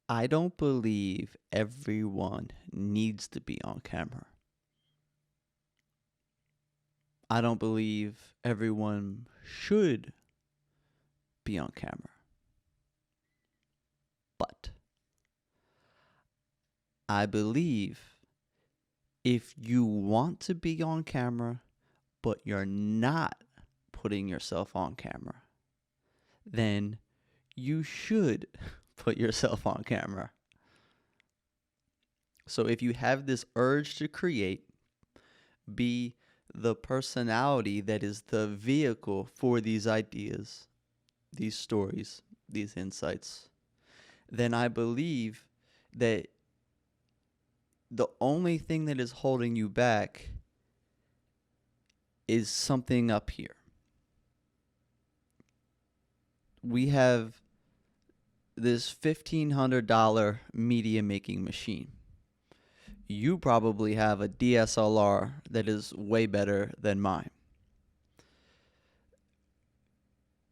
I don't believe everyone needs to be on camera. I don't believe everyone should be on camera. But I believe if you want to be on camera, but you're not putting yourself on camera, then you should put yourself on camera. So if you have this urge to create, be the personality that is the vehicle for these ideas, these stories, these insights, then I believe that the only thing that is holding you back is something up here. We have this $1,500 media making machine. You probably have a DSLR that is way better than mine.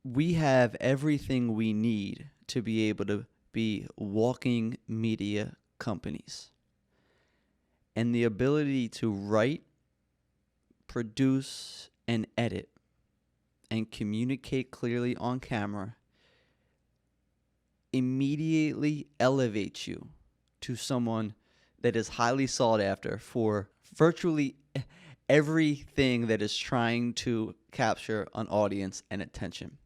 We have everything we need to be able to be walking media companies. And the ability to write, produce, and edit and communicate clearly on camera immediately elevates you to someone that is highly sought after for virtually everything that is trying to capture an audience and attention.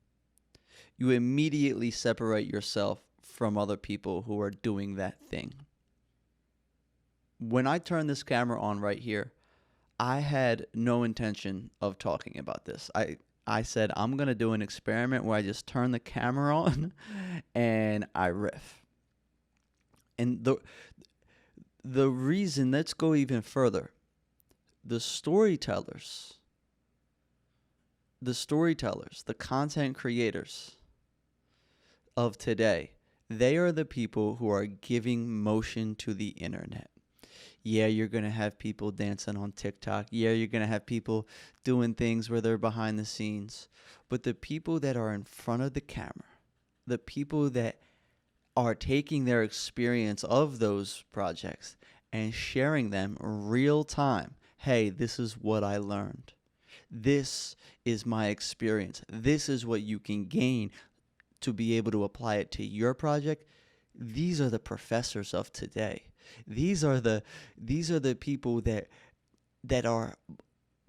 You immediately separate yourself from other people who are doing that thing. When I turn this camera on right here, I had no intention of talking about this. I said, I'm going to do an experiment where I just turn the camera on and I riff. And the reason, let's go even further. The storytellers, the content creators of today, they are the people who are giving motion to the internet. Yeah, you're going to have people dancing on TikTok. Yeah, you're going to have people doing things where they're behind the scenes. But the people that are in front of the camera, the people that are taking their experience of those projects and sharing them real time. Hey, this is what I learned. This is my experience. This is what you can gain to be able to apply it to your project. These are the professors of today. These are the people that are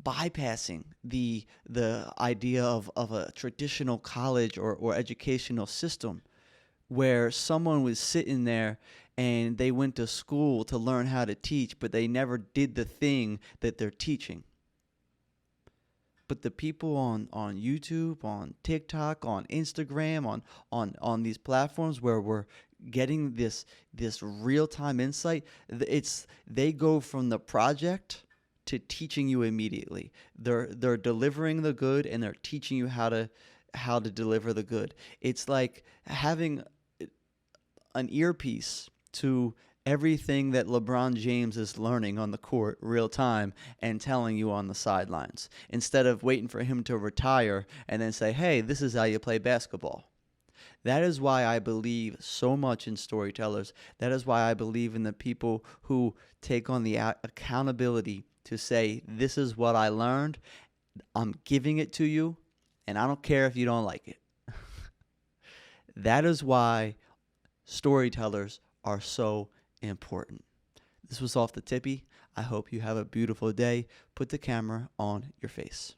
bypassing the idea of a traditional college or educational system where someone was sitting there and they went to school to learn how to teach, but they never did the thing that they're teaching. But the people on YouTube, on TikTok, on Instagram, on these platforms where we're getting this real-time insight, they go from the project to teaching you immediately. They're delivering the good and they're teaching you how to deliver the good. It's like having an earpiece to everything that LeBron James is learning on the court real time and telling you on the sidelines, instead of waiting for him to retire and then say, hey, this is how you play basketball. That is why I believe so much in storytellers. That is why I believe in the people who take on the accountability to say, this is what I learned, I'm giving it to you, and I don't care if you don't like it. That is why storytellers are so important. This was Off the Tippy. I hope you have a beautiful day. Put the camera on your face.